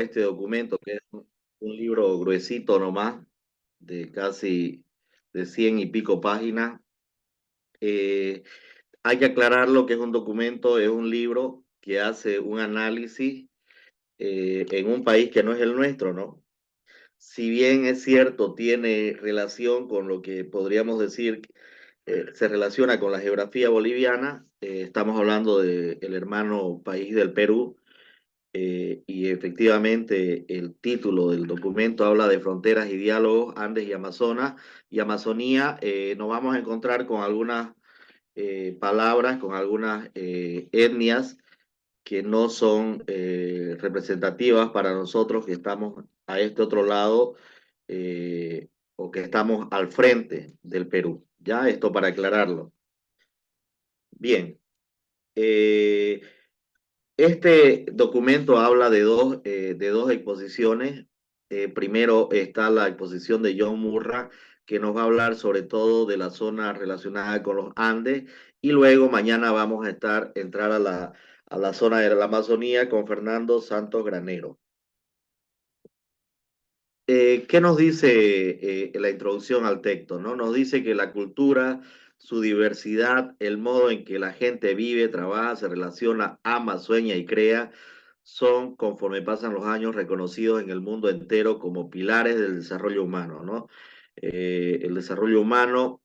este documento, que es un libro gruesito nomás, de casi de 100 y pico páginas. Eh, Hay que aclarar lo que es un documento, es un libro que hace un análisis en un país que no es el nuestro, ¿no? Si bien es cierto, tiene relación con lo que podríamos decir, se relaciona con la geografía boliviana, estamos hablando del hermano país del Perú. Y efectivamente el título del documento habla de fronteras y diálogos, Andes y Amazonas y Amazonía. Nos vamos a encontrar con algunas palabras, con algunas etnias que no son representativas para nosotros que estamos a este otro lado, o que estamos al frente del Perú. Ya, esto para aclararlo. Bien. eh, Este documento habla de dos exposiciones. Primero está la exposición de John Murra, que nos va a hablar sobre todo de la zona relacionada con los Andes, y luego mañana vamos a entrar a la zona de la Amazonía con Fernando Santos Granero. ¿Qué nos dice la introducción al texto? ¿No? Nos dice que la cultura, su diversidad, el modo en que la gente vive, trabaja, se relaciona, ama, sueña y crea, son, conforme pasan los años, reconocidos en el mundo entero como pilares del desarrollo humano, ¿no? El desarrollo humano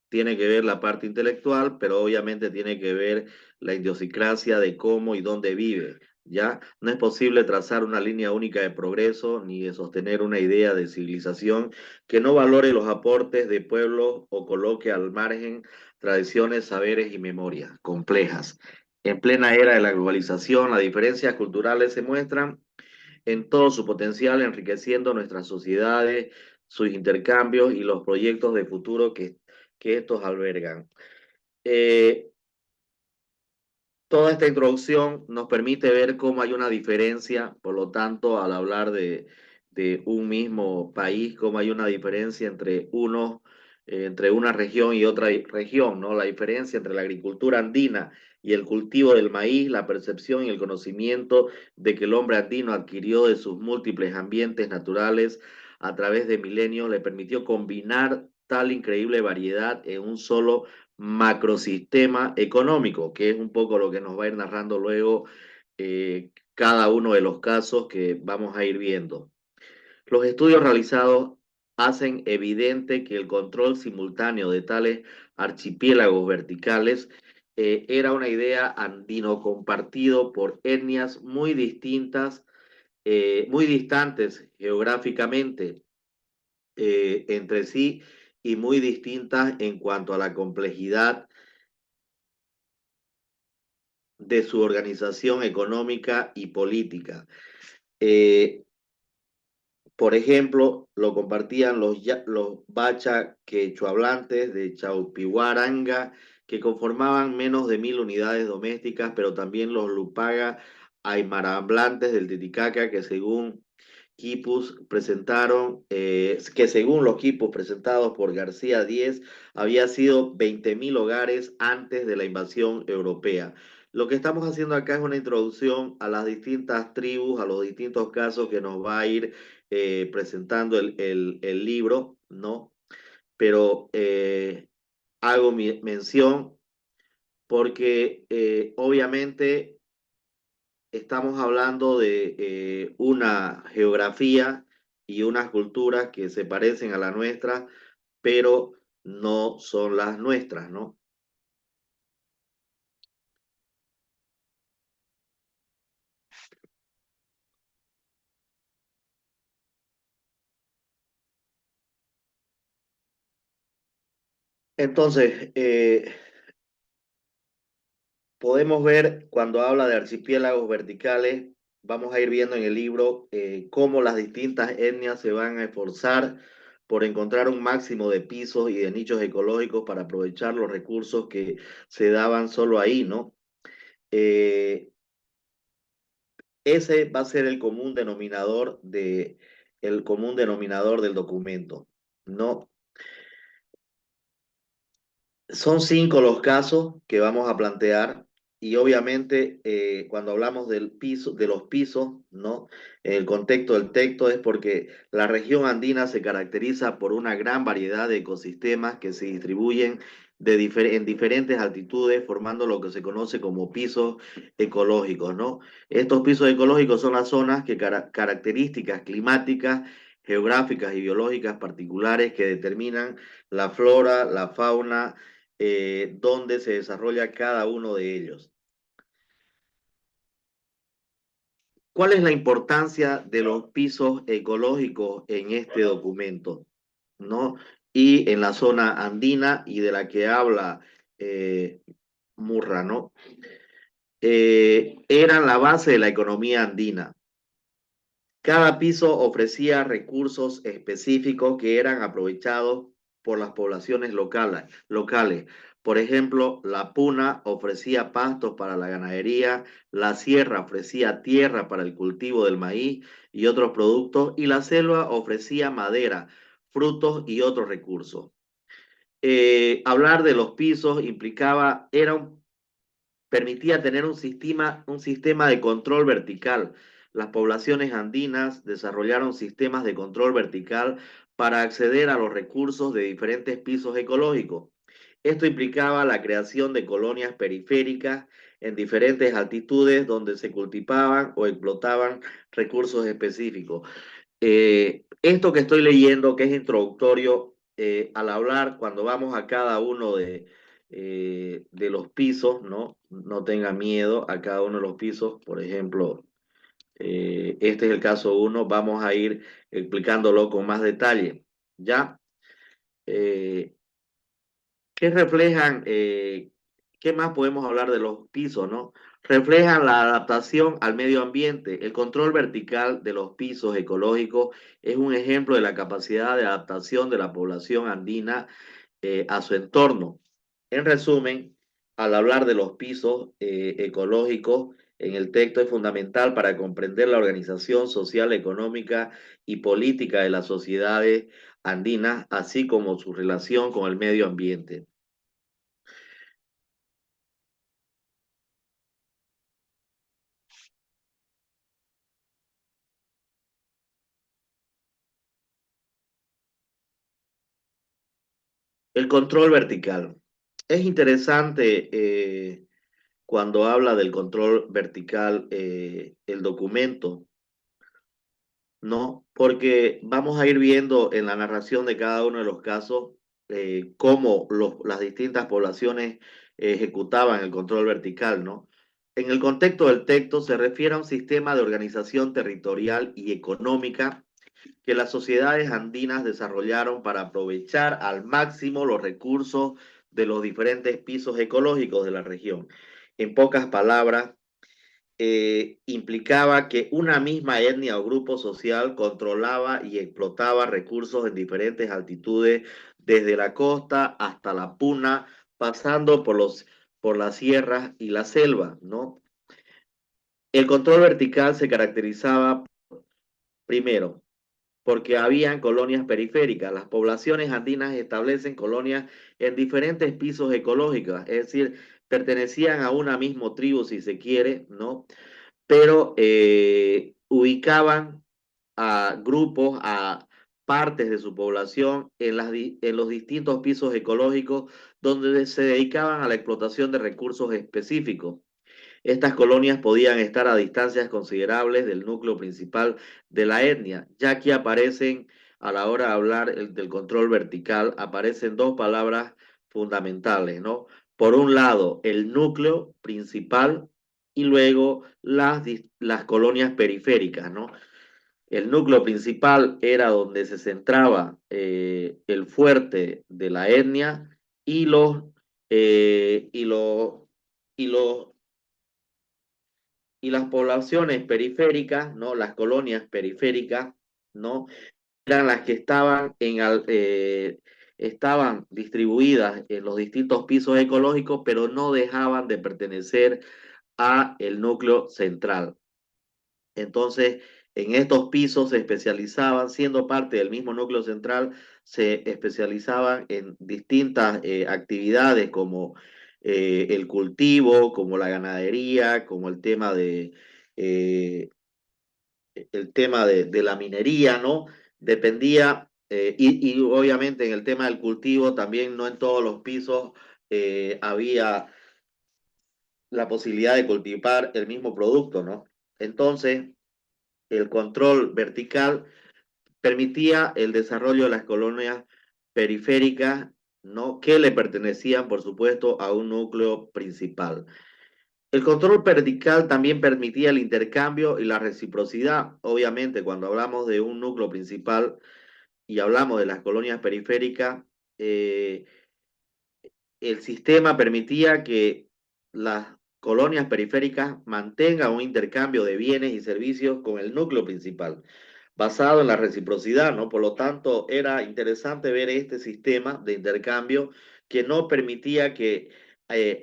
tiene que ver la parte intelectual, pero obviamente tiene que ver la idiosincrasia de cómo y dónde vive. ¿Ya? No es posible trazar una línea única de progreso ni de sostener una idea de civilización que no valore los aportes de pueblos o coloque al margen tradiciones, saberes y memorias complejas. En plena era de la globalización, las diferencias culturales se muestran en todo su potencial, enriqueciendo nuestras sociedades, sus intercambios y los proyectos de futuro que estos albergan. Eh, Toda esta introducción nos permite ver cómo hay una diferencia, por lo tanto, al hablar de un mismo país, cómo hay una diferencia entre entre una región y otra región, ¿no? La diferencia entre la agricultura andina y el cultivo del maíz, la percepción y el conocimiento de que el hombre andino adquirió de sus múltiples ambientes naturales a través de milenios, le permitió combinar tal increíble variedad en un solo macrosistema económico, que es un poco lo que nos va a ir narrando luego cada uno de los casos que vamos a ir viendo. Los estudios realizados hacen evidente que el control simultáneo de tales archipiélagos verticales era una idea andino compartido por etnias muy distintas, muy distantes geográficamente entre sí y muy distintas en cuanto a la complejidad de su organización económica y política. Eh, por ejemplo, lo compartían los bacha quechohablantes de Chaupihuaranga, que conformaban menos de 1.000 unidades domésticas, pero también los lupaga aymaramblantes del Titicaca, que según los quipus presentados por García Díez, había sido 20.000 hogares antes de la invasión europea. Lo que estamos haciendo acá es una introducción a las distintas tribus, a los distintos casos que nos va a ir presentando el libro, ¿no? Pero hago mención porque obviamente estamos hablando de una geografía y unas culturas que se parecen a la nuestra, pero no son las nuestras, ¿no? Entonces, podemos ver cuando habla de archipiélagos verticales, vamos a ir viendo en el libro cómo las distintas etnias se van a esforzar por encontrar un máximo de pisos y de nichos ecológicos para aprovechar los recursos que se daban solo ahí, ¿no? Eh, Ese va a ser el común denominador del documento, ¿no? Son 5 los casos que vamos a plantear. y obviamente cuando hablamos del piso, de los pisos, ¿no? El contexto del texto es porque la región andina se caracteriza por una gran variedad de ecosistemas que se distribuyen en diferentes altitudes, formando lo que se conoce como pisos ecológicos, ¿no? Estos pisos ecológicos son las zonas que características climáticas, geográficas y biológicas particulares que determinan la flora, la fauna, donde se desarrolla cada uno de ellos. ¿Cuál es la importancia de los pisos ecológicos en este documento? ¿No? Y en la zona andina y de la que habla eh, Murra, ¿no? Eran la base de la economía andina. Cada piso ofrecía recursos específicos que eran aprovechados por las poblaciones locales. Por ejemplo, la puna ofrecía pastos para la ganadería, la sierra ofrecía tierra para el cultivo del maíz y otros productos, y la selva ofrecía madera, frutos y otros recursos. Hablar de los pisos implicaba, permitía tener un sistema de control vertical. Las poblaciones andinas desarrollaron sistemas de control vertical para acceder a los recursos de diferentes pisos ecológicos. Esto implicaba la creación de colonias periféricas en diferentes altitudes donde se cultivaban o explotaban recursos específicos. Esto que estoy leyendo, que es introductorio, al hablar, cuando vamos a cada uno de los pisos, ¿no? No tenga miedo a cada uno de los pisos. Por ejemplo, este es el caso uno, vamos a ir explicándolo con más detalle. ¿Ya? Eh, ¿Qué reflejan? ¿Qué más podemos hablar de los pisos, no? Reflejan la adaptación al medio ambiente. El control vertical de los pisos ecológicos es un ejemplo de la capacidad de adaptación de la población andina a su entorno. En resumen, al hablar de los pisos ecológicos en el texto es fundamental para comprender la organización social, económica y política de las sociedades andinas, así como su relación con el medio ambiente. El control vertical. Es interesante cuando habla del control vertical el documento, ¿no? Porque vamos a ir viendo en la narración de cada uno de los casos cómo las distintas poblaciones ejecutaban el control vertical, ¿no? En el contexto del texto se refiere a un sistema de organización territorial y económica que las sociedades andinas desarrollaron para aprovechar al máximo los recursos de los diferentes pisos ecológicos de la región. En pocas palabras, implicaba que una misma etnia o grupo social controlaba y explotaba recursos en diferentes altitudes, desde la costa hasta la puna, pasando por las sierras y la selva, ¿no? El control vertical se caracterizaba primero porque habían colonias periféricas. Las poblaciones andinas establecen colonias en diferentes pisos ecológicos, es decir, pertenecían a una misma tribu, si se quiere, ¿no? Pero ubicaban a grupos, a partes de su población en los distintos pisos ecológicos donde se dedicaban a la explotación de recursos específicos. Estas colonias podían estar a distancias considerables del núcleo principal de la etnia, ya que aparecen, a la hora de hablar del control vertical, aparecen dos palabras fundamentales, ¿no? Por un lado, el núcleo principal y luego las colonias periféricas, ¿no? El núcleo principal era donde se centraba el fuerte de la etnia y eh, y los, y los y las poblaciones periféricas, ¿no? Las colonias periféricas, ¿no? Eran las que estaban distribuidas en los distintos pisos ecológicos, pero no dejaban de pertenecer a el núcleo central. Entonces, en estos pisos se especializaban, siendo parte del mismo núcleo central, se especializaban en distintas actividades como el cultivo, como la ganadería, como eh, el tema de la minería, ¿no? Dependía, y obviamente en el tema del cultivo también no en todos los pisos había la posibilidad de cultivar el mismo producto, ¿no? Entonces, el control vertical permitía el desarrollo de las colonias periféricas, ¿no? Que le pertenecían, por supuesto, a un núcleo principal. El control vertical también permitía el intercambio y la reciprocidad. Obviamente, cuando hablamos de un núcleo principal y hablamos de las colonias periféricas, eh, el sistema permitía que las colonias periféricas mantengan un intercambio de bienes y servicios con el núcleo principal, basado en la reciprocidad, ¿no? Por lo tanto, era interesante ver este sistema de intercambio que no permitía que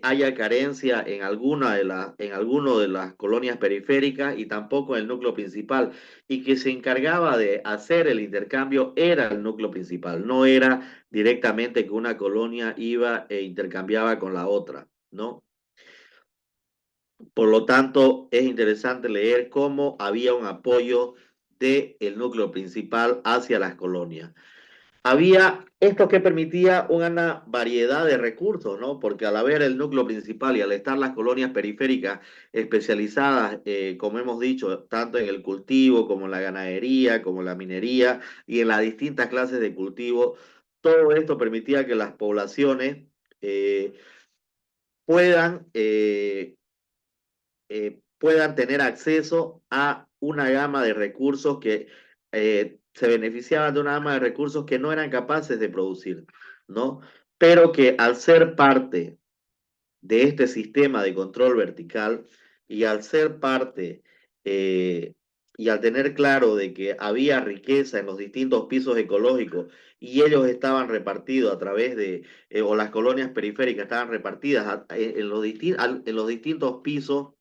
haya carencia en alguno de las colonias periféricas y tampoco en el núcleo principal, y que se encargaba de hacer el intercambio era el núcleo principal, no era directamente que una colonia iba e intercambiaba con la otra, ¿no? Por lo tanto, es interesante leer cómo había un apoyo del núcleo principal hacia las colonias. Había esto que permitía una variedad de recursos, ¿no? Porque al haber el núcleo principal y al estar las colonias periféricas especializadas, como hemos dicho, tanto en el cultivo como en la ganadería, como en la minería y en las distintas clases de cultivo, todo esto permitía que las poblaciones eh, puedan puedan tener acceso a una gama de recursos que se beneficiaban de una gama de recursos que no eran capaces de producir, ¿no? Pero que al ser parte de este sistema de control vertical y al ser parte eh, y al tener claro de que había riqueza en los distintos pisos ecológicos y ellos estaban repartidos a través o las colonias periféricas estaban repartidas en los distintos pisos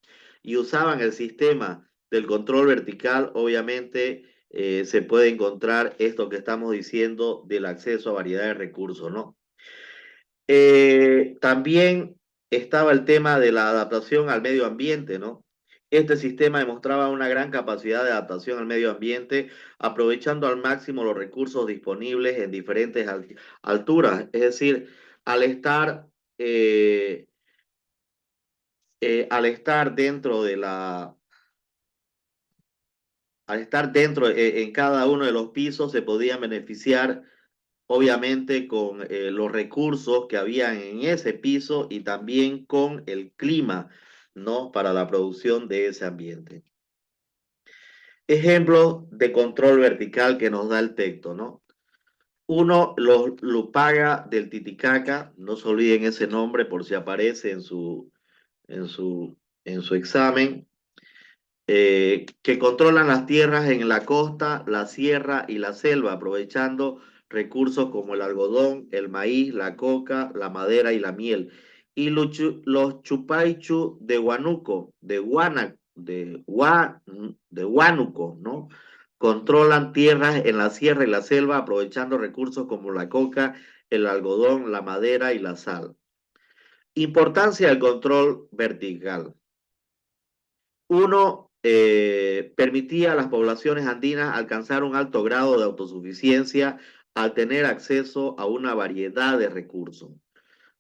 y usaban el sistema del control vertical, obviamente se puede encontrar esto que estamos diciendo del acceso a variedad de recursos, ¿no? También estaba el tema de la adaptación al medio ambiente, ¿no? Este sistema demostraba una gran capacidad de adaptación al medio ambiente, aprovechando al máximo los recursos disponibles en diferentes alturas. Es decir, al estar, eh, al estar dentro de al estar dentro en cada uno de los pisos, se podían beneficiar obviamente con los recursos que habían en ese piso y también con el clima, ¿no? Para la producción de ese ambiente. Ejemplo de control vertical que nos da el texto, ¿no? Uno, los Lupaga del Titicaca, no se olviden ese nombre por si aparece en su, en su examen. Que controlan las tierras en la costa, la sierra y la selva, aprovechando recursos como el algodón, el maíz, la coca, la madera y la miel. Y los Chupaichu de Huánuco, de Huánuco, ¿no? Controlan tierras en la sierra y la selva, aprovechando recursos como la coca, el algodón, la madera y la sal. Importancia del control vertical. Uno, permitía a las poblaciones andinas alcanzar un alto grado de autosuficiencia al tener acceso a una variedad de recursos.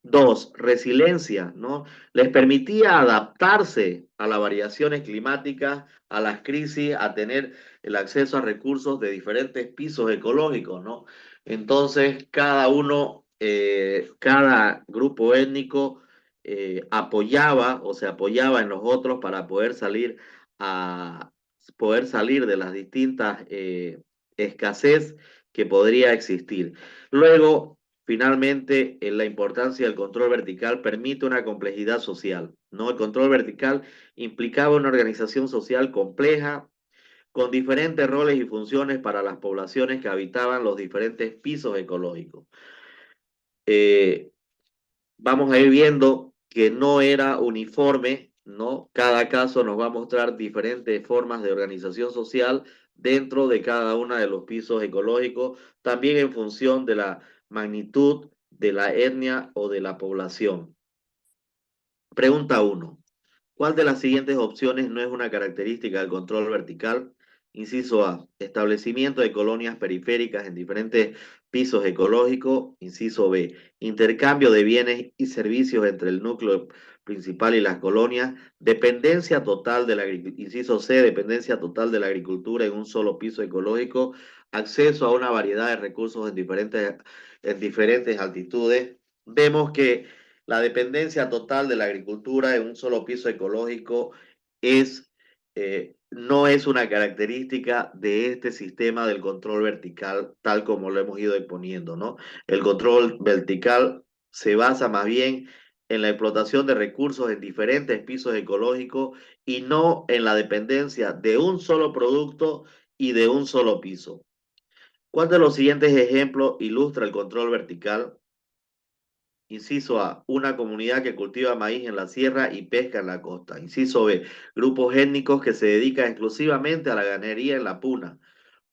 Dos, resiliencia, ¿no? Les permitía adaptarse a las variaciones climáticas, a las crisis, a tener el acceso a recursos de diferentes pisos ecológicos, ¿no? Entonces, cada grupo étnico apoyaba o se apoyaba en los otros para a poder salir de las distintas escasez que podría existir. Luego, finalmente, la importancia del control vertical permite una complejidad social, ¿no? El control vertical implicaba una organización social compleja, con diferentes roles y funciones para las poblaciones que habitaban los diferentes pisos ecológicos. Eh, Vamos a ir viendo que no era uniforme, ¿no? Cada caso nos va a mostrar diferentes formas de organización social dentro de cada uno de los pisos ecológicos, también en función de la magnitud de la etnia o de la población. Pregunta uno. ¿Cuál de las siguientes opciones no es una característica del control vertical? Inciso A, establecimiento de colonias periféricas en diferentes pisos ecológicos. Inciso B, intercambio de bienes y servicios entre el núcleo principal y las colonias. Dependencia total de la agricultura. Inciso C, dependencia total de la agricultura en un solo piso ecológico. Acceso a una variedad de recursos en diferentes altitudes. Vemos que la dependencia total de la agricultura en un solo piso ecológico es, no es una característica de este sistema del control vertical, tal como lo hemos ido exponiendo, ¿no? El control vertical se basa más bien en la explotación de recursos en diferentes pisos ecológicos y no en la dependencia de un solo producto y de un solo piso. ¿Cuál de los siguientes ejemplos ilustra el control vertical? Inciso A, una comunidad que cultiva maíz en la sierra y pesca en la costa. Inciso B, grupos étnicos que se dedican exclusivamente a la ganadería en la puna.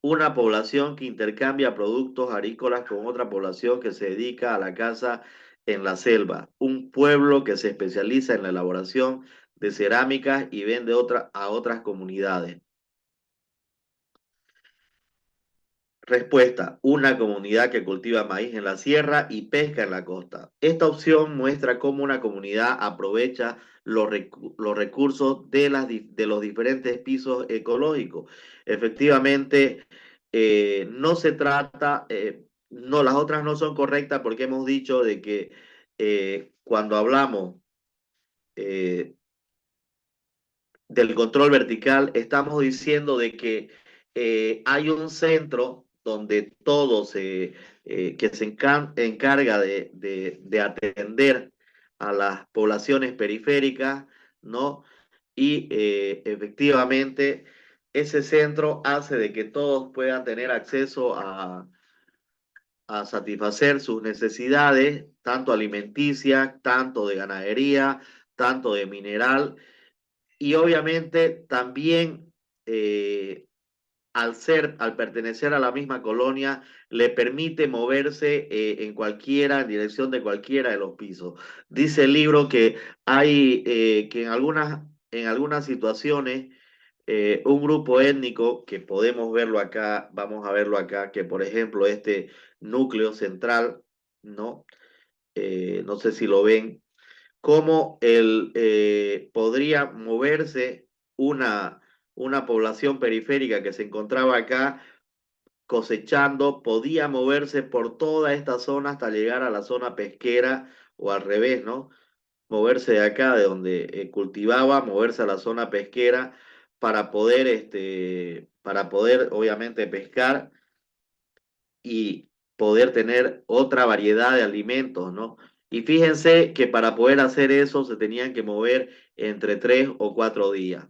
Una población que intercambia productos agrícolas con otra población que se dedica a la caza en la selva. Un pueblo que se especializa en la elaboración de cerámicas y vende a otras comunidades. Respuesta, una comunidad que cultiva maíz en la sierra y pesca en la costa. Esta opción muestra cómo una comunidad aprovecha los recursos de los diferentes pisos ecológicos. Efectivamente, no se trata, no, las otras no son correctas porque hemos dicho de que cuando hablamos eh, del control vertical, estamos diciendo de que hay un centro donde todo que se encarga de atender a las poblaciones periféricas, ¿no? Y efectivamente ese centro hace de que todos puedan tener acceso a satisfacer sus necesidades, tanto alimenticias, tanto de ganadería, tanto de mineral y obviamente también al pertenecer a la misma colonia, le permite moverse en dirección de cualquiera de los pisos. Dice el libro que hay que en algunas situaciones, un grupo étnico, que podemos verlo acá, vamos a verlo acá, que por ejemplo este núcleo central, ¿no? No sé si lo ven, cómo podría moverse una, una población periférica que se encontraba acá cosechando, podía moverse por toda esta zona hasta llegar a la zona pesquera o al revés, ¿no? Moverse de acá, de donde cultivaba, moverse a la zona pesquera para poder obviamente pescar y poder tener otra variedad de alimentos, ¿no? Y fíjense que para poder hacer eso se tenían que mover entre 3 o 4 días.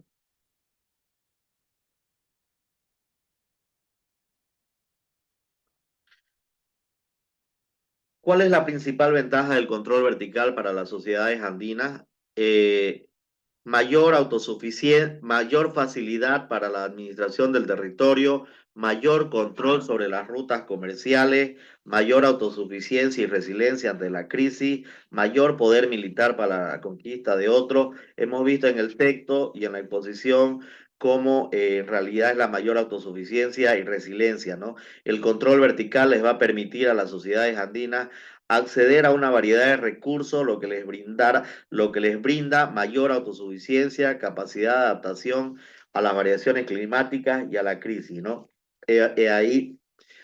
¿Cuál es la principal ventaja del control vertical para las sociedades andinas? Eh, Mayor autosuficiencia, mayor facilidad para la administración del territorio, mayor control sobre las rutas comerciales, mayor autosuficiencia y resiliencia ante la crisis, mayor poder militar para la conquista de otros. Hemos visto en el texto y en la exposición cómo en realidad es la mayor autosuficiencia y resiliencia, ¿no? El control vertical les va a permitir a las sociedades andinas acceder a una variedad de recursos, lo que les brinda mayor autosuficiencia, capacidad de adaptación a las variaciones climáticas y a la crisis, ¿no? Ahí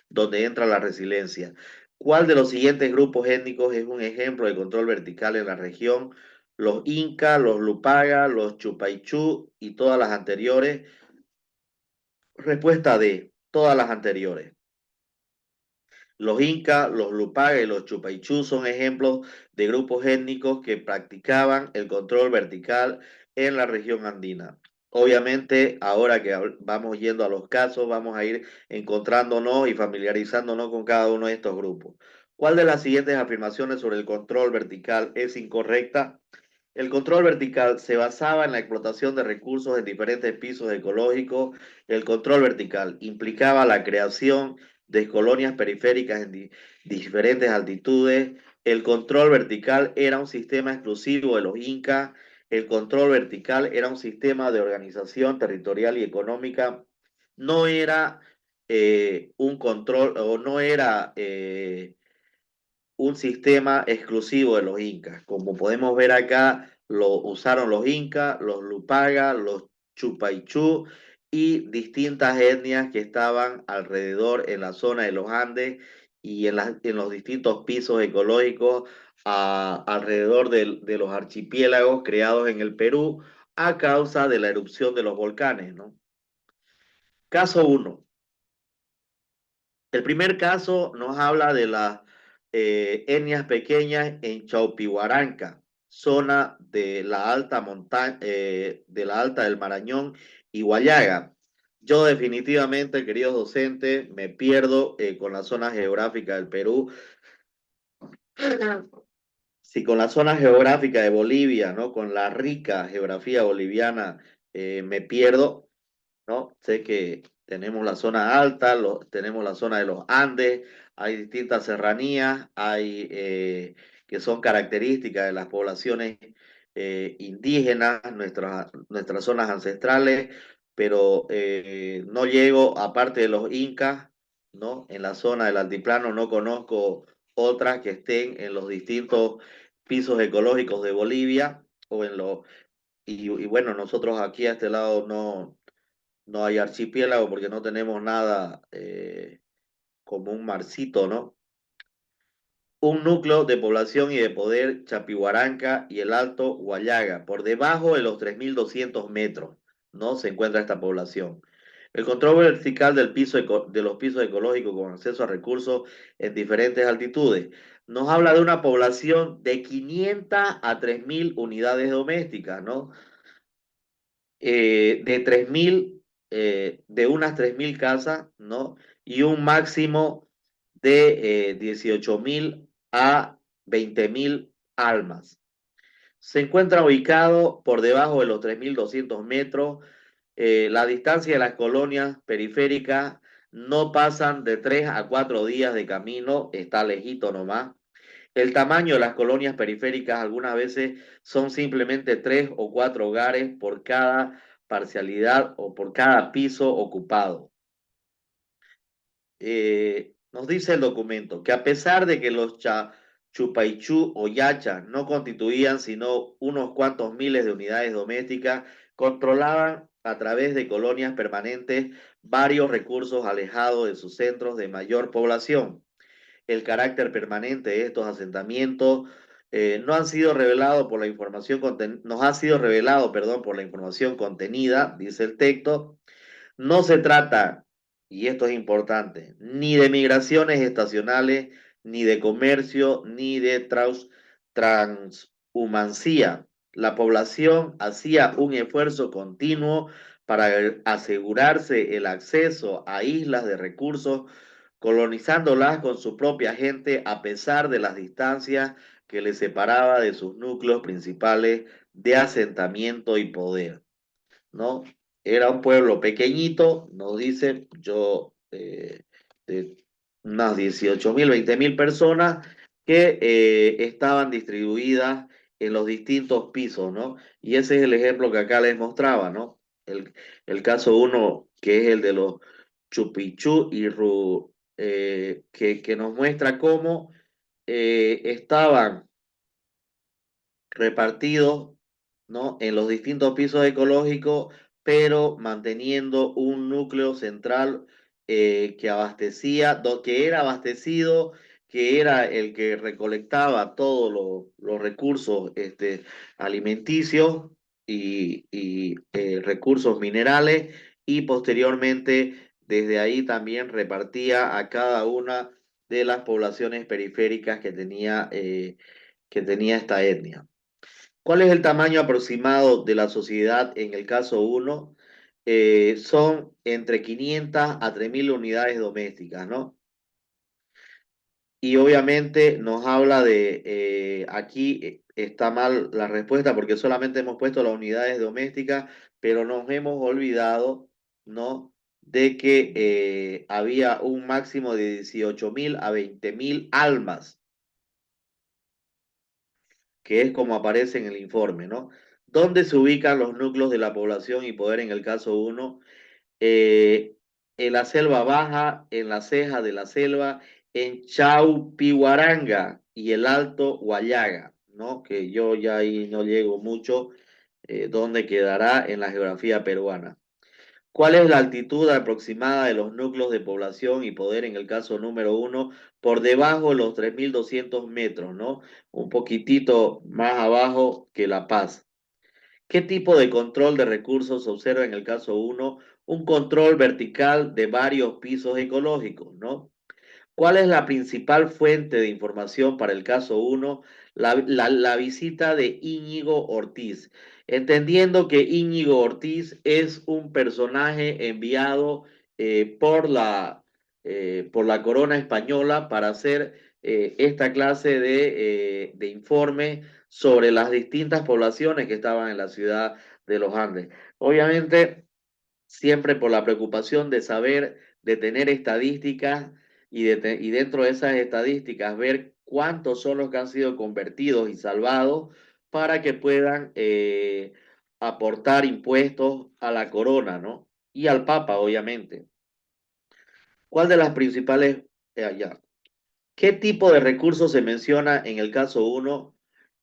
donde entra la resiliencia. ¿Cuál de los siguientes grupos étnicos es un ejemplo de control vertical en la región? Los Incas, los Lupaga, los Chupaychú y todas las anteriores. Respuesta D, todas las anteriores. Los incas, los lupaga y los chupaychú son ejemplos de grupos étnicos que practicaban el control vertical en la región andina. Obviamente, ahora que vamos yendo a los casos, vamos a ir encontrándonos y familiarizándonos con cada uno de estos grupos. ¿Cuál de las siguientes afirmaciones sobre el control vertical es incorrecta? El control vertical se basaba en la explotación de recursos en diferentes pisos ecológicos. El control vertical implicaba la creación de colonias periféricas en diferentes altitudes. El control vertical era un sistema exclusivo de los incas. el control vertical era un sistema de organización territorial y económica, no era un control o no era un sistema exclusivo de los incas. Como podemos ver acá, lo usaron los incas, los lupaga, los chupaichú y distintas etnias que estaban alrededor en la zona de los Andes y en los distintos pisos ecológicos alrededor de los archipiélagos creados en el Perú a causa de la erupción de los volcanes, ¿no? Caso uno. El primer caso nos habla de las etnias pequeñas en Chaupihuaranca, zona de la alta montaña, de la alta del Marañón y Huallaga. Yo definitivamente, queridos docentes, me pierdo con la zona geográfica del Perú. Si con la zona geográfica de Bolivia, ¿no? Con la rica geografía boliviana me pierdo, ¿no? Sé que tenemos la zona alta, tenemos la zona de los Andes, hay distintas serranías, hay que son características de las poblaciones indígenas, nuestras zonas ancestrales, pero no llego, aparte de los incas, ¿no? En la zona del altiplano no conozco otras que estén en los distintos pisos ecológicos de Bolivia o en los y bueno, nosotros aquí a este lado no hay archipiélago porque no tenemos nada como un marcito, ¿no? Un núcleo de población y de poder, Chapihuaranca y el Alto Huallaga, por debajo de los 3.200 metros, ¿no? Se encuentra esta población. El control vertical de los pisos ecológicos con acceso a recursos en diferentes altitudes nos habla de una población de 500 a 3.000 unidades domésticas, ¿no? De 3.000, de unas 3.000 casas, ¿no? Y un máximo de 18.000 a 20.000 almas. Se encuentra ubicado por debajo de los 3.200 metros. La distancia de las colonias periféricas no pasan de 3 a 4 días de camino, está lejito nomás. El tamaño de las colonias periféricas algunas veces son simplemente 3 o 4 hogares por cada parcialidad o por cada piso ocupado. Nos dice el documento que a pesar de que los Chupaichú o Yacha no constituían sino unos cuantos miles de unidades domésticas, controlaban a través de colonias permanentes varios recursos alejados de sus centros de mayor población. El carácter permanente de estos asentamientos no han sido revelados por la información nos ha sido revelado, perdón, por la información contenida, dice el texto. No se trata, y esto es importante, ni de migraciones estacionales, ni de comercio, ni de transhumancia. La población hacía un esfuerzo continuo para asegurarse el acceso a islas de recursos, colonizándolas con su propia gente a pesar de las distancias que les separaba de sus núcleos principales de asentamiento y poder, ¿no? Era un pueblo pequeñito, nos dice, de unas 18.000, 20.000 personas que estaban distribuidas en los distintos pisos, ¿no? Y ese es el ejemplo que acá les mostraba, ¿no? El caso uno, que es el de los Chupichú y que nos muestra cómo estaban repartidos, ¿no? En los distintos pisos ecológicos, pero manteniendo un núcleo central que abastecía, que era abastecido, que era el que recolectaba todos los recursos alimenticios y recursos minerales, y posteriormente desde ahí también repartía a cada una de las poblaciones periféricas que tenía esta etnia. ¿Cuál es el tamaño aproximado de la sociedad en el caso uno? Son entre 500 a 3.000 unidades domésticas, ¿no? Y obviamente nos habla aquí está mal la respuesta porque solamente hemos puesto las unidades domésticas, pero nos hemos olvidado, ¿no? De que había un máximo de 18.000 a 20.000 almas, que es como aparece en el informe, ¿no? ¿Dónde se ubican los núcleos de la población y poder en el caso uno? eh, en la selva baja, en la ceja de la selva, en Chaupihuaranga y el Alto Huallaga, ¿no? Que yo ya ahí no llego mucho, ¿dónde quedará en la geografía peruana? ¿Cuál es la altitud aproximada de los núcleos de población y poder en el caso número uno? Por debajo de los 3.200 metros, ¿no? Un poquitito más abajo que La Paz. ¿Qué tipo de control de recursos se observa en el caso uno? Un control vertical de varios pisos ecológicos, ¿no? ¿Cuál es la principal fuente de información para el caso uno? La visita de Íñigo Ortiz, entendiendo que Íñigo Ortiz es un personaje enviado por la corona española para hacer esta clase de informe sobre las distintas poblaciones que estaban en la ciudad de los Andes. Obviamente, siempre por la preocupación de saber, de tener estadísticas y dentro de esas estadísticas ver cuántos son los que han sido convertidos y salvados para que puedan aportar impuestos a la corona, ¿no? Y al Papa, obviamente. ¿Cuál de las principales, ya, qué tipo de recursos se menciona en el caso uno?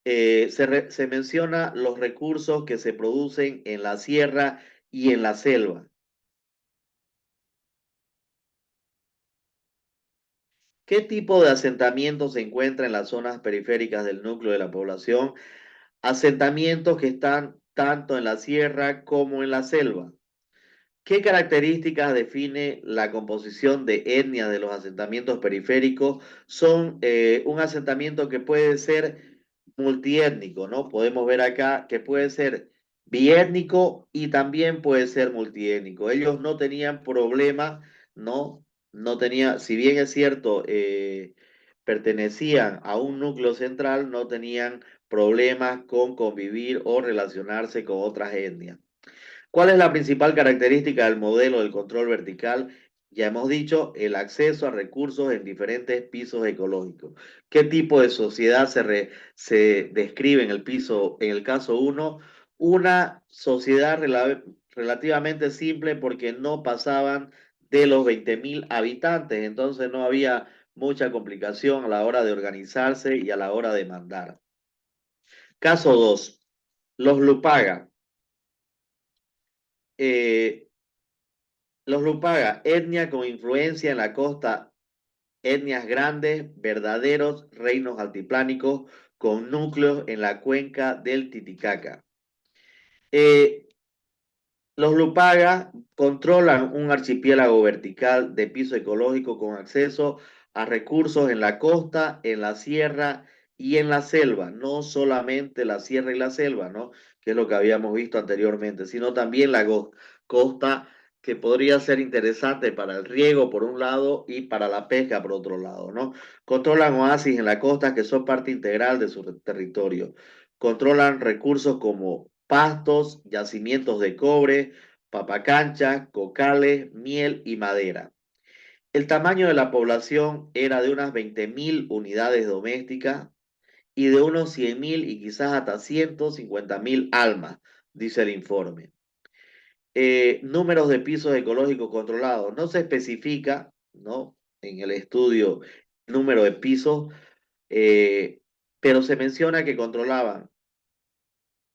Se menciona los recursos que se producen en la sierra y en la selva. ¿Qué tipo de asentamiento se encuentra en las zonas periféricas del núcleo de la población? Asentamientos que están tanto en la sierra como en la selva. ¿Qué características define la composición de etnia de los asentamientos periféricos? Son un asentamiento que puede ser multiétnico, ¿no? Podemos ver acá que puede ser biétnico y también puede ser multiétnico. Ellos no tenían problema, ¿no? No tenía, si bien es cierto, pertenecían a un núcleo central, no tenían problemas con convivir o relacionarse con otras etnias. ¿Cuál es la principal característica del modelo del control vertical? Ya hemos dicho, el acceso a recursos en diferentes pisos ecológicos. ¿Qué tipo de sociedad se describe en el piso, en el caso uno? Una sociedad relativamente simple porque no pasaban de los 20.000 habitantes, entonces no había mucha complicación a la hora de organizarse y a la hora de mandar. Caso 2, los Lupaga. Eh, Los Lupaga, etnia con influencia en la costa, etnias grandes, verdaderos reinos altiplánicos con núcleos en la cuenca del Titicaca. Eh, los Lupaga controlan un archipiélago vertical de piso ecológico con acceso a recursos en la costa, en la sierra y en la selva. No solamente la sierra y la selva, ¿no? Que es lo que habíamos visto anteriormente, sino también la costa que podría ser interesante para el riego por un lado y para la pesca por otro lado, ¿no? Controlan oasis en la costa que son parte integral de su territorio. Controlan recursos como pastos, yacimientos de cobre, papacanchas, cocales, miel y madera. El tamaño de la población era de unas 20.000 unidades domésticas y de unos 100.000 y quizás hasta 150.000 almas, dice el informe. Números de pisos ecológicos controlados. No se especifica, ¿no? En el estudio el número de pisos, pero se menciona que controlaban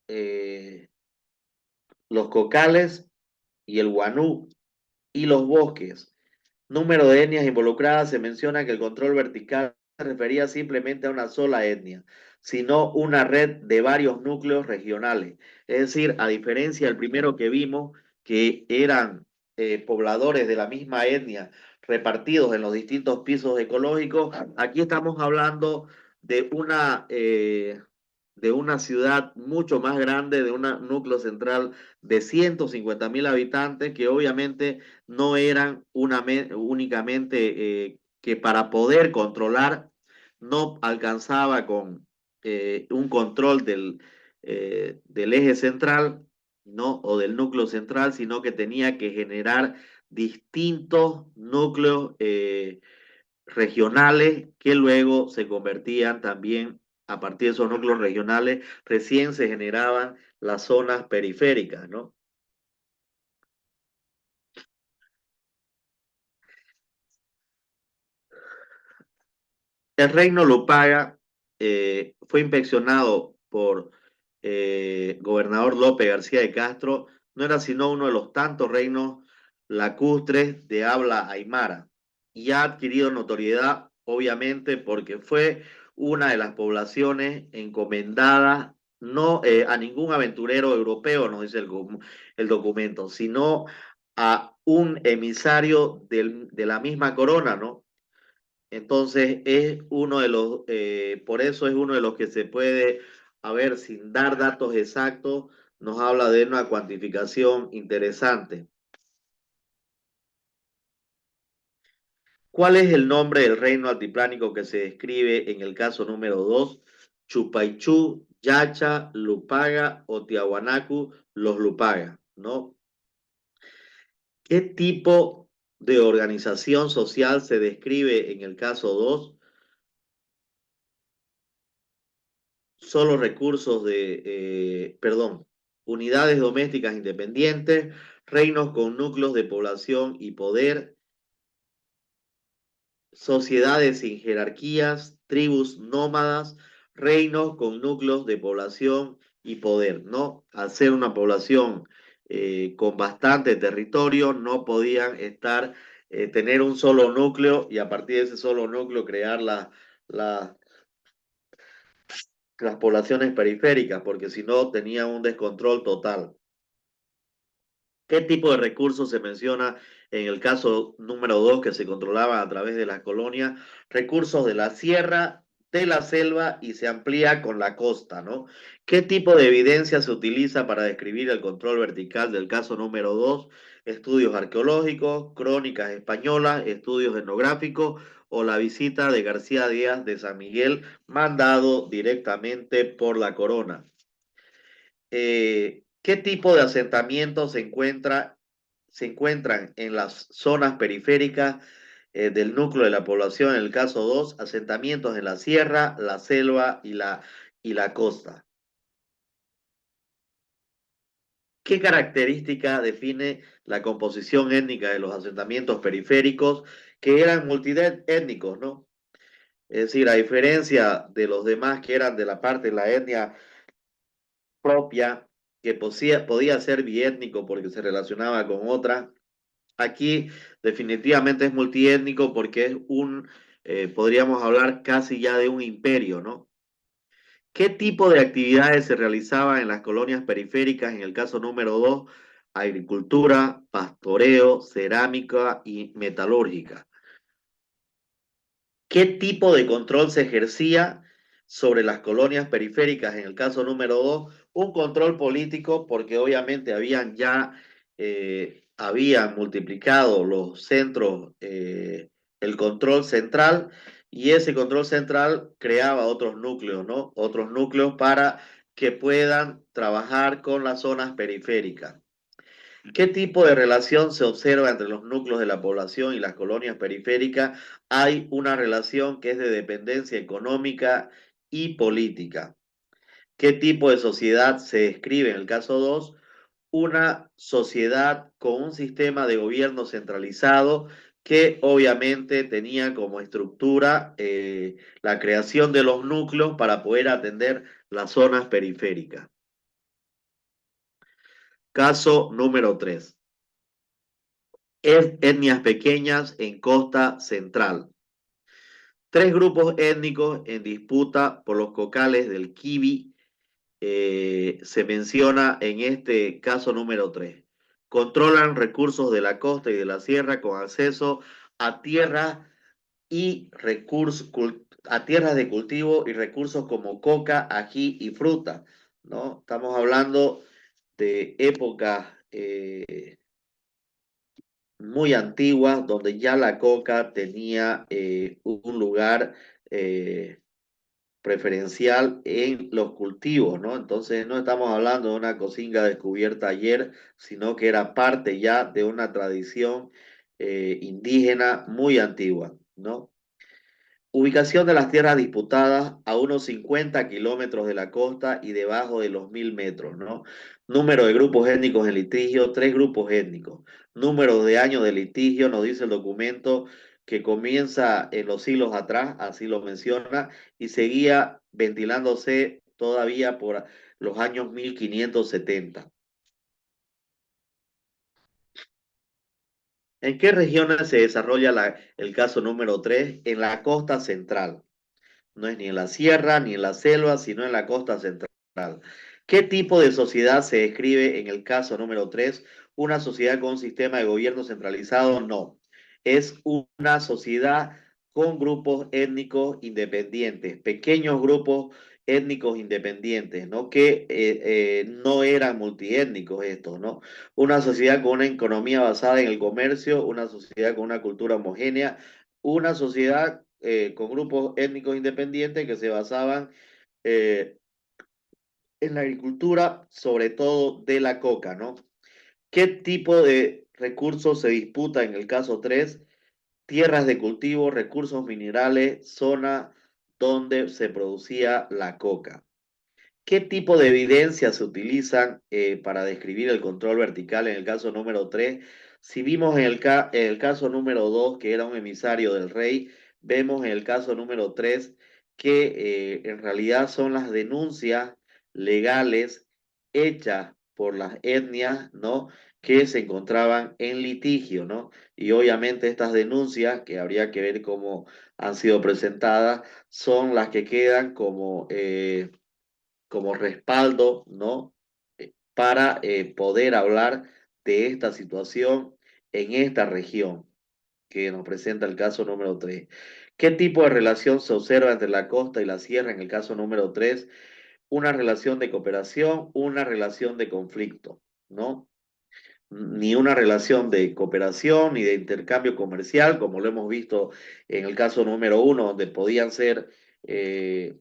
eh, los cocales y el guanú y los bosques. Número de etnias involucradas, se menciona que el control vertical se refería simplemente a una sola etnia, sino una red de varios núcleos regionales. Es decir, a diferencia del primero que vimos, que eran pobladores de la misma etnia repartidos en los distintos pisos ecológicos, aquí estamos hablando de de una ciudad mucho más grande, de un núcleo central de 150.000 habitantes, que obviamente no eran únicamente que para poder controlar no alcanzaba con un control del eje central, ¿no? O del núcleo central, sino que tenía que generar distintos núcleos regionales que luego se convertían también a partir de esos núcleos regionales, recién se generaban las zonas periféricas, ¿no? El reino Lupaga fue inspeccionado por gobernador López García de Castro, no era sino uno de los tantos reinos lacustres de habla aymara y ha adquirido notoriedad obviamente porque fue una de las poblaciones encomendadas no a ningún aventurero europeo, nos dice el documento, sino a un emisario de la misma corona, ¿no? Entonces es uno de los, por eso es uno de los que se puede, a ver, sin dar datos exactos, nos habla de una cuantificación interesante. ¿Cuál es el nombre del reino altiplánico que se describe en el caso número 2? Chupaychú, Yacha, Lupaga o Tiahuanacu, los Lupaga, ¿no? ¿Qué tipo de organización social se describe en el caso 2? Solo recursos perdón, unidades domésticas independientes, reinos con núcleos de población y poder, sociedades sin jerarquías, tribus nómadas, reinos con núcleos de población y poder, ¿no? Al ser una población con bastante territorio, no podían tener un solo núcleo y a partir de ese solo núcleo crear la, las poblaciones periféricas, porque si no tenían un descontrol total. ¿Qué tipo de recursos se menciona en el caso número 2 que se controlaba a través de las colonias? Recursos de la sierra, de la selva y se amplía con la costa, ¿no? ¿Qué tipo de evidencia se utiliza para describir el control vertical del caso número 2? Estudios arqueológicos, crónicas españolas, estudios etnográficos o la visita de García Díaz de San Miguel mandado directamente por la corona. ¿Qué tipo de asentamientos se encuentran en las zonas periféricas del núcleo de la población? En el caso 2, asentamientos en la sierra, la selva y la costa. ¿Qué característica define la composición étnica de los asentamientos periféricos que eran multiétnicos, ¿no? Es decir, a diferencia de los demás que eran de la parte de la etnia propia, que podía ser biétnico porque se relacionaba con otra. Aquí definitivamente es multiétnico porque es podríamos hablar casi ya de un imperio, ¿no? ¿Qué tipo de actividades se realizaban en las colonias periféricas en el caso número 2? Agricultura, pastoreo, cerámica y metalúrgica. ¿Qué tipo de control se ejercía sobre las colonias periféricas en el caso número 2? Un control político porque obviamente habían multiplicado los centros, el control central y ese control central creaba otros núcleos, ¿no? Otros núcleos para que puedan trabajar con las zonas periféricas. ¿Qué tipo de relación se observa entre los núcleos de la población y las colonias periféricas? Hay una relación que es de dependencia económica y política. ¿Qué tipo de sociedad se describe en el caso 2? Una sociedad con un sistema de gobierno centralizado que obviamente tenía como estructura la creación de los núcleos para poder atender las zonas periféricas. Caso número 3. Etnias pequeñas en costa central. Tres grupos étnicos en disputa por los cocales del Kivi se menciona en este caso número 3. Controlan recursos de la costa y de la sierra con acceso a tierras a tierras de cultivo y recursos como coca, ají y fruta, ¿no? Estamos hablando de épocas muy antiguas donde ya la coca tenía un lugar preferencial en los cultivos, ¿no? Entonces no estamos hablando de una cocinga descubierta ayer, sino que era parte ya de una tradición indígena muy antigua, ¿no? Ubicación de las tierras disputadas a unos 50 kilómetros de la costa y debajo de los 1000 metros, ¿no? Número de grupos étnicos en litigio, 3 grupos étnicos. Número de años de litigio, nos dice el documento que comienza en los siglos atrás, así lo menciona, y seguía ventilándose todavía por los años 1570. ¿En qué regiones se desarrolla el caso número 3? En la costa central. No es ni en la sierra ni en la selva, sino en la costa central. ¿Qué tipo de sociedad se describe en el caso número 3? ¿Una sociedad con un sistema de gobierno centralizado? No. Es una sociedad con grupos étnicos independientes, pequeños grupos étnicos independientes, ¿no? Que no eran multiétnicos estos, ¿no? Una sociedad con una economía basada en el comercio, una sociedad con una cultura homogénea, una sociedad con grupos étnicos independientes que se basaban eh, en la agricultura, sobre todo de la coca, ¿no? ¿Qué tipo de recursos se disputa en el caso 3? Tierras de cultivo, recursos minerales, zona donde se producía la coca. ¿Qué tipo de evidencias se utilizan para describir el control vertical en el caso número 3? Si vimos en el caso número 2 que era un emisario del rey, vemos en el caso número 3 que en realidad son las denuncias legales hechas por las etnias, ¿no? Que se encontraban en litigio, ¿no? Y obviamente estas denuncias, que habría que ver cómo han sido presentadas, son las que quedan como respaldo, ¿no? Para poder hablar de esta situación en esta región que nos presenta el caso número 3. ¿Qué tipo de relación se observa entre la costa y la sierra en el caso número 3? Una relación de cooperación, una relación de conflicto, ¿no? Ni una relación de cooperación ni de intercambio comercial, como lo hemos visto en el caso número 1, donde podían ser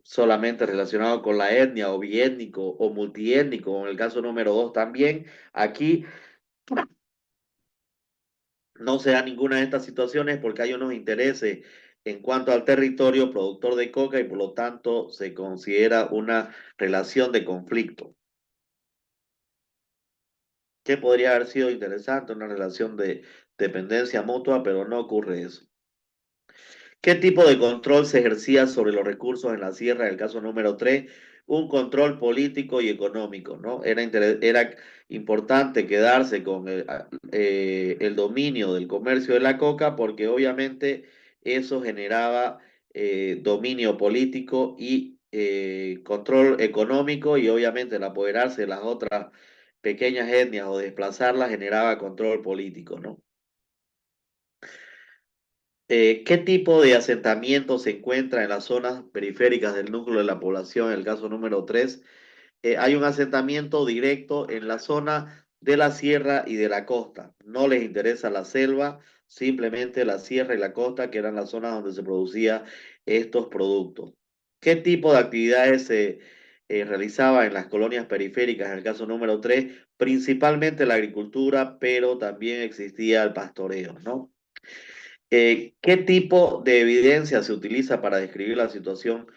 solamente relacionados con la etnia o biétnico o multiétnico, o en el caso número 2 también. Aquí no se da ninguna de estas situaciones porque hay unos intereses en cuanto al territorio productor de coca y por lo tanto se considera una relación de conflicto. Que podría haber sido interesante, una relación de dependencia mutua, pero no ocurre eso. ¿Qué tipo de control se ejercía sobre los recursos en la sierra en el caso número 3? Un control político y económico, ¿no? Era importante quedarse con el dominio del comercio de la coca porque obviamente eso generaba dominio político y control económico y obviamente el apoderarse de las otras pequeñas etnias o desplazarlas generaba control político, ¿no? ¿Qué tipo de asentamiento se encuentra en las zonas periféricas del núcleo de la población? En el caso número 3, hay un asentamiento directo en la zona de la sierra y de la costa. No les interesa la selva, simplemente la sierra y la costa, que eran las zonas donde se producían estos productos. ¿Qué tipo de actividades se realizaba en las colonias periféricas? En el caso número 3, principalmente la agricultura, pero también existía el pastoreo, ¿no? ¿Qué tipo de evidencia se utiliza para describir la situación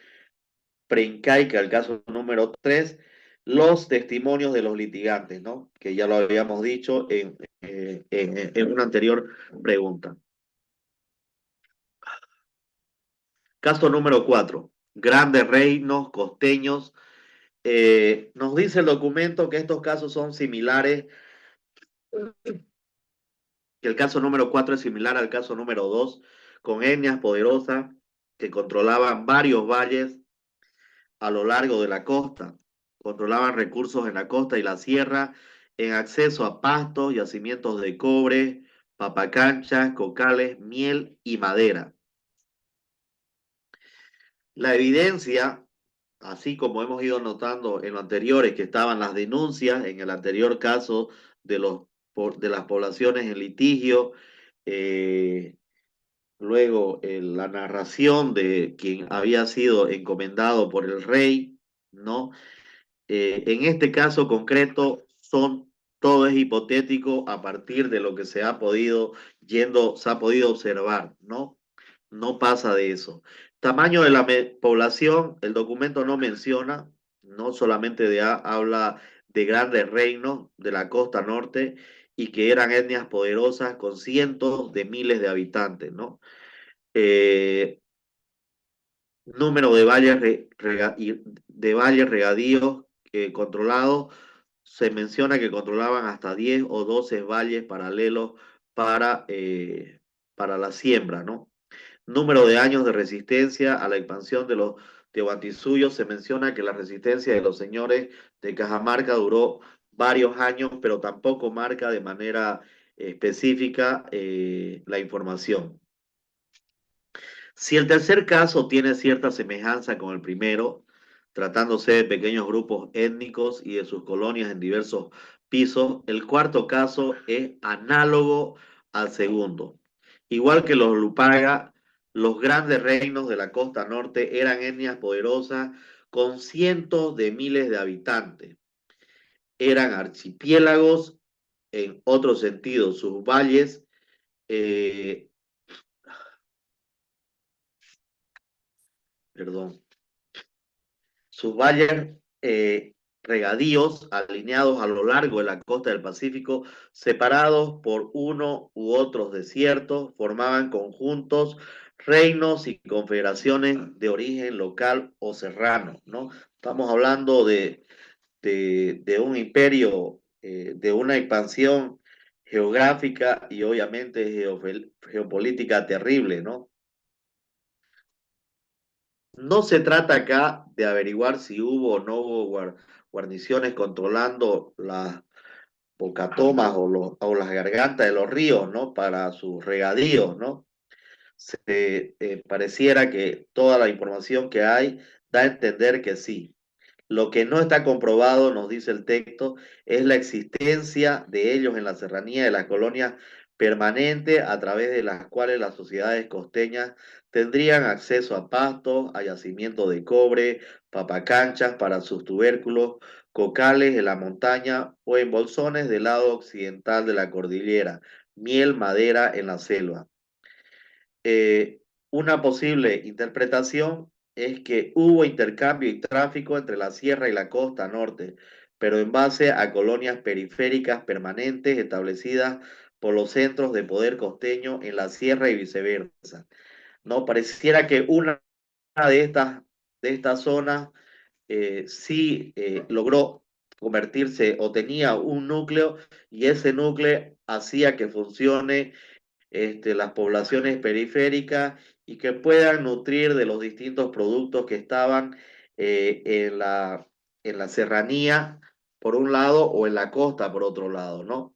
preincaica, el caso número 3? Los testimonios de los litigantes, ¿no? Que ya lo habíamos dicho en una anterior pregunta. Caso número 4. Grandes reinos costeños. Nos dice el documento que estos casos son similares, que el caso número 4 es similar al caso número 2, con etnias poderosas que controlaban varios valles a lo largo de la costa. Controlaban recursos en la costa y la sierra, en acceso a pastos, yacimientos de cobre, papacanchas, cocales, miel y madera. La evidencia, así como hemos ido notando en lo anterior, es que estaban las denuncias en el anterior caso de las poblaciones en litigio, eh, luego la narración de quien había sido encomendado por el rey, ¿no? En este caso concreto, todo es hipotético a partir de lo que se ha podido observar, ¿no? no pasa de eso. Tamaño de la población, el documento no menciona, no solamente habla de grandes reinos de la costa norte y que eran etnias poderosas con cientos de miles de habitantes, ¿no? Eh, Número de valles, de valles regadíos controlados, se menciona que controlaban hasta 10 o 12 valles paralelos para la siembra, ¿no? Número de años de resistencia a la expansión de los tehuantisuyos, se menciona que la resistencia de los señores de Cajamarca duró varios años, pero tampoco marca de manera específica la información. Si el tercer caso tiene cierta semejanza con el primero, tratándose de pequeños grupos étnicos y de sus colonias en diversos pisos, el cuarto caso es análogo al segundo. Igual que los Lupaga, los grandes reinos de la costa norte eran etnias poderosas con cientos de miles de habitantes. Eran archipiélagos, en otro sentido, sus valles eh, perdón, sus valles regadíos alineados a lo largo de la costa del Pacífico, separados por uno u otros desiertos, formaban conjuntos, reinos y confederaciones de origen local o serrano, ¿no? Estamos hablando de un imperio, de una expansión geográfica y obviamente geopolítica terrible, ¿no? No se trata acá de averiguar si hubo o no hubo guarniciones controlando las bocatomas o las gargantas de los ríos, ¿no? Para sus regadíos, ¿no? Pareciera que toda la información que hay da a entender que sí. Lo que no está comprobado, nos dice el texto, es la existencia de ellos en la serranía de las colonias permanentes a través de las cuales las sociedades costeñas tendrían acceso a pastos, a yacimientos de cobre, papacanchas para sus tubérculos, cocales en la montaña o en bolsones del lado occidental de la cordillera, miel, madera en la selva. Eh, una posible interpretación es que hubo intercambio y tráfico entre la sierra y la costa norte, pero en base a colonias periféricas permanentes establecidas por los centros de poder costeño en la sierra y viceversa. No pareciera que una de estas zonas sí logró convertirse o tenía un núcleo y ese núcleo hacía que funcione las poblaciones periféricas y que puedan nutrir de los distintos productos que estaban en la serranía, por un lado, o en la costa, por otro lado, ¿no?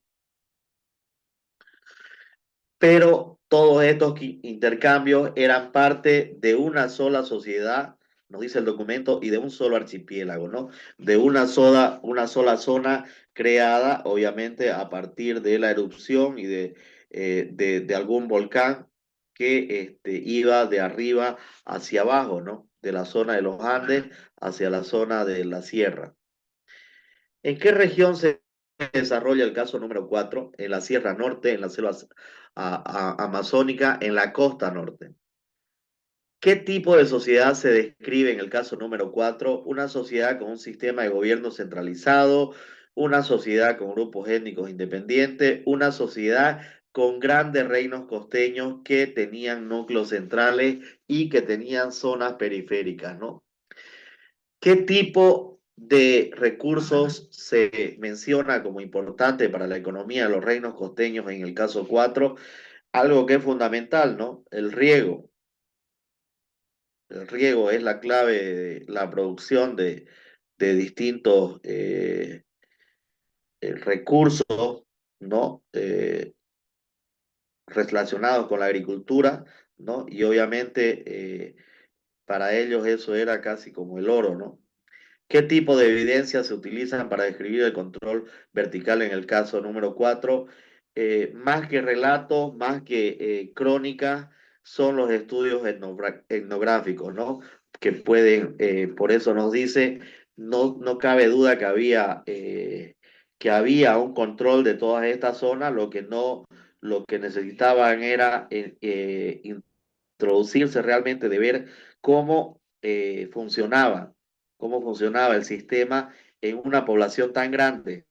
Pero todos estos intercambios eran parte de una sola sociedad, nos dice el documento, y de un solo archipiélago, ¿no? De una sola zona creada, obviamente, a partir de la erupción y de algún volcán que iba de arriba hacia abajo, ¿no? De la zona de los Andes hacia la zona de la sierra. ¿En qué región se desarrolla el caso número 4? En la Sierra Norte, en la selva amazónica, en la costa norte. ¿Qué tipo de sociedad se describe en el caso número 4? Una sociedad con un sistema de gobierno centralizado, una sociedad con grupos étnicos independientes, una sociedad con grandes reinos costeños que tenían núcleos centrales y que tenían zonas periféricas, ¿no? ¿Qué tipo de recursos se menciona como importante para la economía de los reinos costeños en el caso 4? Algo que es fundamental, ¿no? El riego. El riego es la clave de la producción de distintos recursos, ¿no? Relacionados con la agricultura, ¿no? Y obviamente para ellos eso era casi como el oro, ¿no? ¿Qué tipo de evidencias se utilizan para describir el control vertical en el caso número 4? Más que relatos, más que crónicas, son los estudios etnográficos, ¿no? Que pueden, por eso nos dice, no cabe duda que había un control de todas estas zonas, lo que necesitaban era introducirse realmente, de ver cómo cómo funcionaba el sistema en una población tan grande,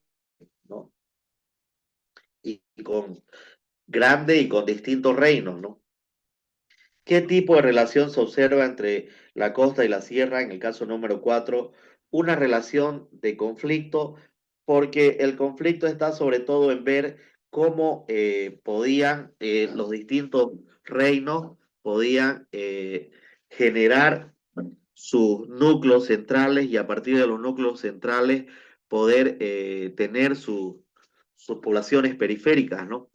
¿no? Y con grande y con distintos reinos, ¿no? ¿Qué tipo de relación se observa entre la costa y la sierra? En el caso número 4, una relación de conflicto, porque el conflicto está sobre todo en ver cómo podían los distintos reinos, podían generar sus núcleos centrales y a partir de los núcleos centrales poder tener sus poblaciones periféricas, ¿no?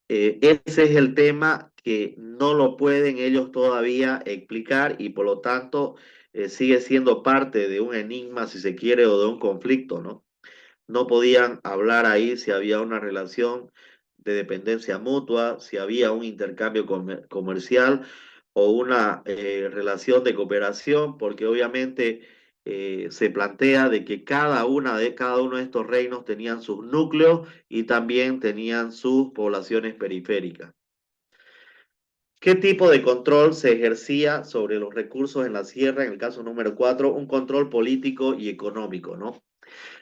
Ese es el tema que no lo pueden ellos todavía explicar y por lo tanto sigue siendo parte de un enigma, si se quiere, o de un conflicto, ¿no? No podían hablar ahí si había una relación de dependencia mutua, si había un intercambio comercial o una relación de cooperación, porque obviamente se plantea de que cada uno de estos reinos tenían sus núcleos y también tenían sus poblaciones periféricas. ¿Qué tipo de control se ejercía sobre los recursos en la sierra? En el caso número 4, un control político y económico, ¿no?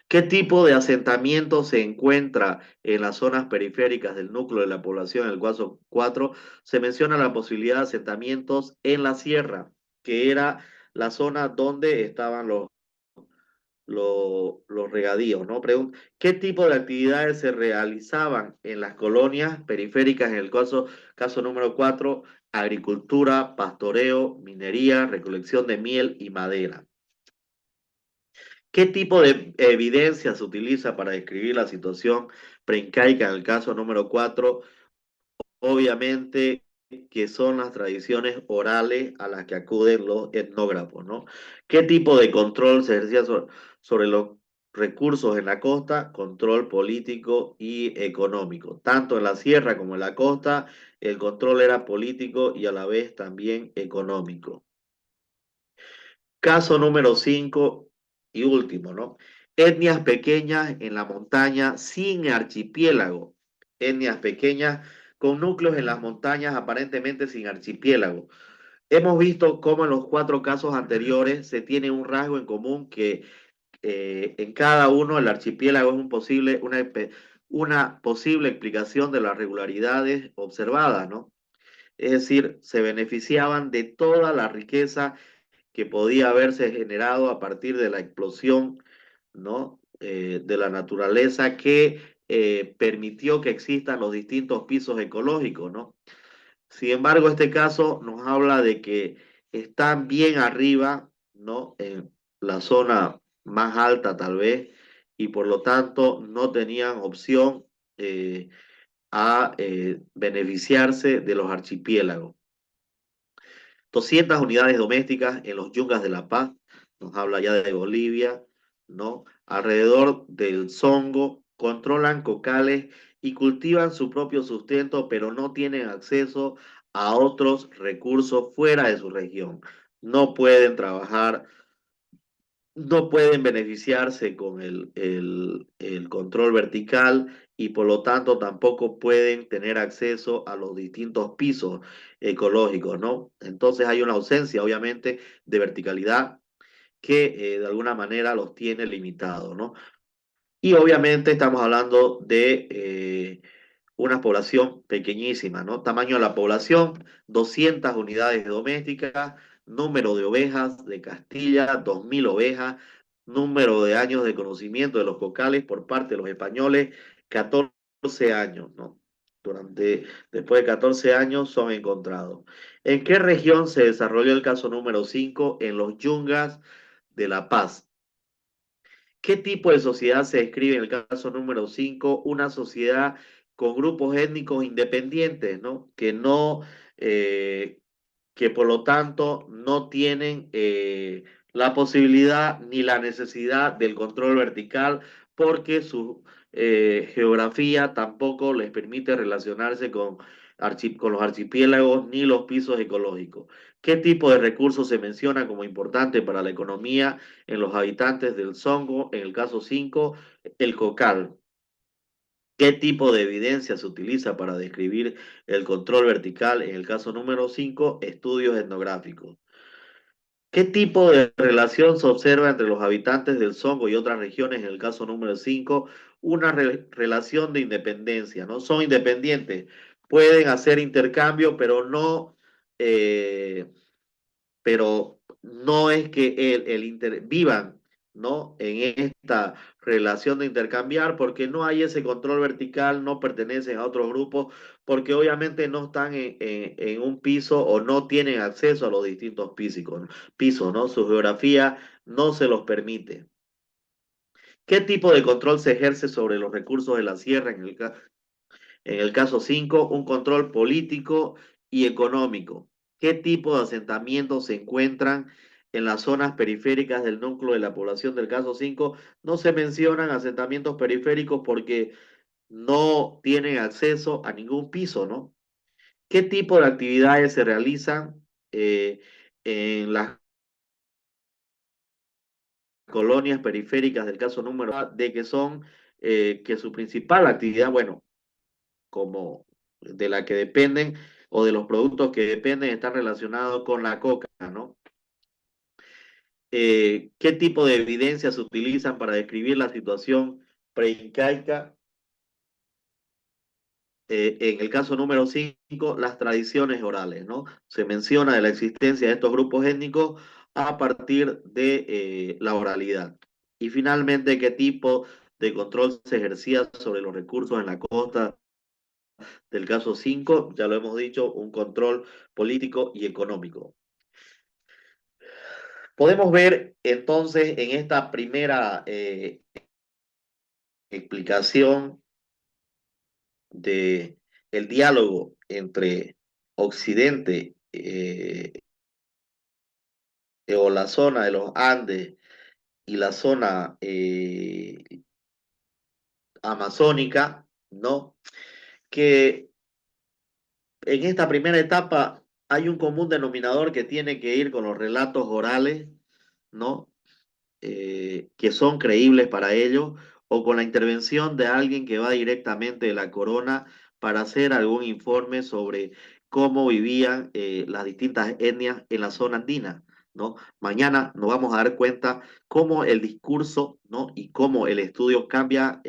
¿Qué tipo de asentamiento se encuentra en las zonas periféricas del núcleo de la población? En el caso 4 se menciona la posibilidad de asentamientos en la sierra, que era la zona donde estaban los regadíos, ¿no? ¿Qué tipo de actividades se realizaban en las colonias periféricas? En el caso número 4, agricultura, pastoreo, minería, recolección de miel y madera. ¿Qué tipo de evidencia se utiliza para describir la situación preincaica en el caso número 4? Obviamente que son las tradiciones orales a las que acuden los etnógrafos, ¿no? ¿Qué tipo de control se ejercía sobre los recursos en la costa? Control político y económico. Tanto en la sierra como en la costa, el control era político y a la vez también económico. Caso número 5 y último, ¿no? Etnias pequeñas en la montaña sin archipiélago. Etnias pequeñas con núcleos en las montañas aparentemente sin archipiélago. Hemos visto cómo en los 4 casos anteriores se tiene un rasgo en común que en cada uno el archipiélago es una posible explicación de las regularidades observadas, ¿no? Es decir, se beneficiaban de toda la riqueza que podía haberse generado a partir de la explosión, ¿no? De la naturaleza que permitió que existan los distintos pisos ecológicos, ¿no? Sin embargo, este caso nos habla de que están bien arriba, ¿no? En la zona más alta tal vez, y por lo tanto no tenían opción a beneficiarse de los archipiélagos. 200 unidades domésticas en los yungas de La Paz, nos habla ya de Bolivia, ¿no? Alrededor del Songo, controlan cocales y cultivan su propio sustento, pero no tienen acceso a otros recursos fuera de su región. No pueden trabajar, no pueden beneficiarse con el control vertical y por lo tanto tampoco pueden tener acceso a los distintos pisos ecológicos, ¿no? Entonces hay una ausencia, obviamente, de verticalidad que de alguna manera los tiene limitados, ¿no? Y obviamente estamos hablando de una población pequeñísima, ¿no? Tamaño de la población, 200 unidades domésticas, número de ovejas de Castilla, 2000 ovejas, número de años de conocimiento de los cocales por parte de los españoles, 14 años, ¿no? Después de 14 años son encontrados. ¿En qué región se desarrolló el caso número 5? En los Yungas de La Paz. ¿Qué tipo de sociedad se describe en el caso número 5? Una sociedad con grupos étnicos independientes, ¿no? Eh, que por lo tanto no tienen la posibilidad ni la necesidad del control vertical porque su geografía tampoco les permite relacionarse con los archipiélagos ni los pisos ecológicos. ¿Qué tipo de recursos se menciona como importante para la economía en los habitantes del Songo? En el caso 5, el cocal. ¿Qué tipo de evidencia se utiliza para describir el control vertical? En el caso número 5, estudios etnográficos. ¿Qué tipo de relación se observa entre los habitantes del Songo y otras regiones? En el caso número 5, una relación de independencia, ¿no? Son independientes, pueden hacer intercambio, eh, pero no es que vivan, ¿no? En esta relación de intercambiar, porque no hay ese control vertical, no pertenecen a otros grupos, porque obviamente no están en un piso o no tienen acceso a los distintos pisos, ¿no? Su geografía no se los permite. ¿Qué tipo de control se ejerce sobre los recursos de la sierra en el caso 5, un control político y económico? ¿Qué tipo de asentamientos se encuentran en las zonas periféricas del núcleo de la población del caso 5? No se mencionan asentamientos periféricos porque no tienen acceso a ningún piso, ¿no? ¿Qué tipo de actividades se realizan en las colonias periféricas del caso número A, de que son que su principal actividad, bueno, como de la que dependen o de los productos que dependen están relacionados con la coca, ¿no? ¿Qué tipo de evidencias se utilizan para describir la situación preincaica? En el caso número 5, las tradiciones orales, ¿no? Se menciona de la existencia de estos grupos étnicos a partir de la oralidad. Y finalmente, ¿qué tipo de control se ejercía sobre los recursos en la costa del caso 5? Ya lo hemos dicho, un control político y económico. Podemos ver entonces en esta primera explicación de el diálogo entre Occidente o la zona de los Andes y la zona amazónica, ¿no? Que en esta primera etapa hay un común denominador que tiene que ir con los relatos orales, ¿no? Que son creíbles para ellos, o con la intervención de alguien que va directamente de la corona para hacer algún informe sobre cómo vivían las distintas etnias en la zona andina, ¿no? Mañana nos vamos a dar cuenta cómo el discurso, ¿no? Y cómo el estudio cambia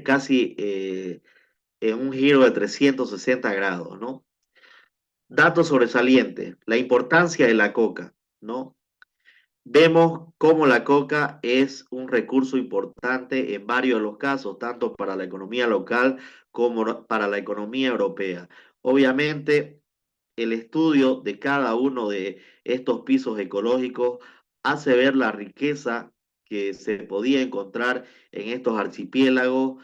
casi en un giro de 360 grados, ¿no? Datos sobresalientes, la importancia de la coca, ¿no? Vemos cómo la coca es un recurso importante en varios de los casos, tanto para la economía local como para la economía europea. Obviamente, el estudio de cada uno de estos pisos ecológicos hace ver la riqueza que se podía encontrar en estos archipiélagos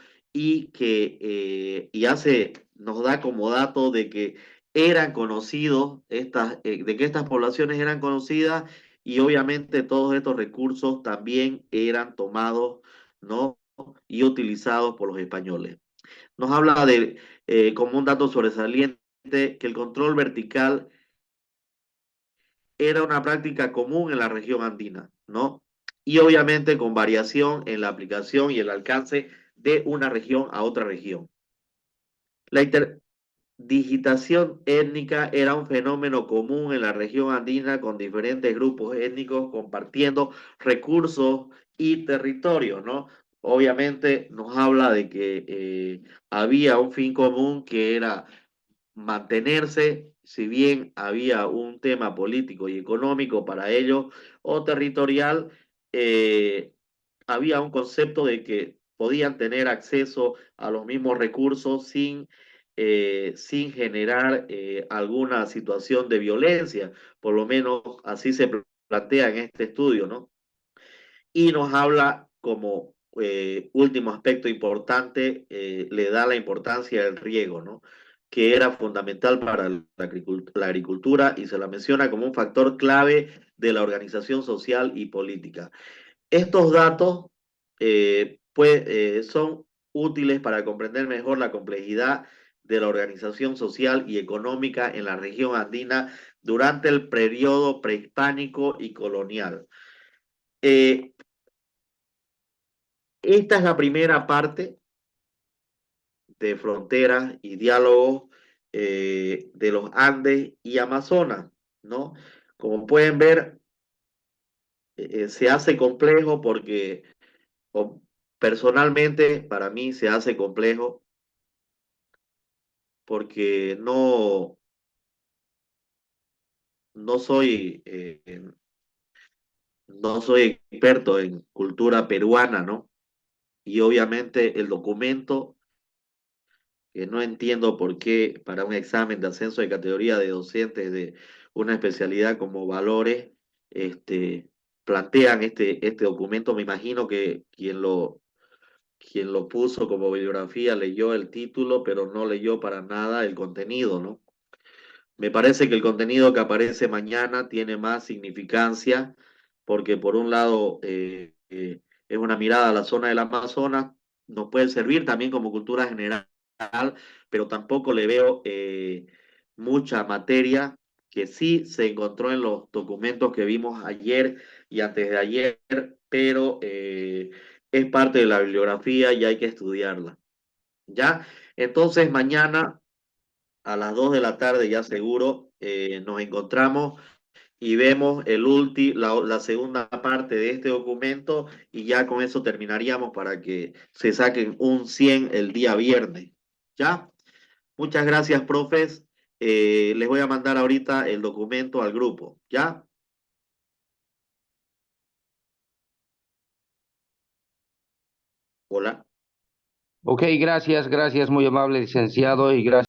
nos da como dato de que eran conocidos, de que estas poblaciones eran conocidas y obviamente todos estos recursos también eran tomados, ¿no? Y utilizados por los españoles. Nos habla como un dato sobresaliente, que el control vertical era una práctica común en la región andina, ¿no? Y obviamente con variación en la aplicación y el alcance de una región a otra región. La interdigitación étnica era un fenómeno común en la región andina con diferentes grupos étnicos compartiendo recursos y territorios, ¿no? Obviamente nos habla de que había un fin común que era mantenerse, si bien había un tema político y económico para ellos o territorial, eh, había un concepto de que podían tener acceso a los mismos recursos sin generar alguna situación de violencia, por lo menos así se plantea en este estudio, ¿no? Y nos habla como último aspecto importante, le da la importancia del riego, ¿no? Que era fundamental para la agricultura y se la menciona como un factor clave de la organización social y política. Estos datos son útiles para comprender mejor la complejidad de la organización social y económica en la región andina durante el periodo prehispánico y colonial. Eh, Esta es la primera parte, de fronteras y diálogos de los Andes y Amazonas, ¿no? Como pueden ver, se hace complejo porque o, personalmente para mí se hace complejo porque no soy, no soy experto en cultura peruana, ¿no? Y obviamente el documento, que no entiendo por qué para un examen de ascenso de categoría de docentes de una especialidad como valores, este, plantean este documento. Me imagino que quien lo puso como bibliografía leyó el título, pero no leyó para nada el contenido, ¿no? Me parece que el contenido que aparece mañana tiene más significancia porque por un lado es una mirada a la zona del Amazonas, nos puede servir también como cultura general, pero tampoco le veo mucha materia que sí se encontró en los documentos que vimos ayer y antes de ayer, pero es parte de la bibliografía y hay que estudiarla. ¿Ya? Entonces mañana a las 2 de la tarde ya seguro nos encontramos y vemos la segunda parte de este documento y ya con eso terminaríamos para que se saquen un 100 el día viernes. ¿Ya? Muchas gracias, profes. Les voy a mandar ahorita el documento al grupo. ¿Ya? Hola. Ok, gracias, gracias, muy amable licenciado y gracias.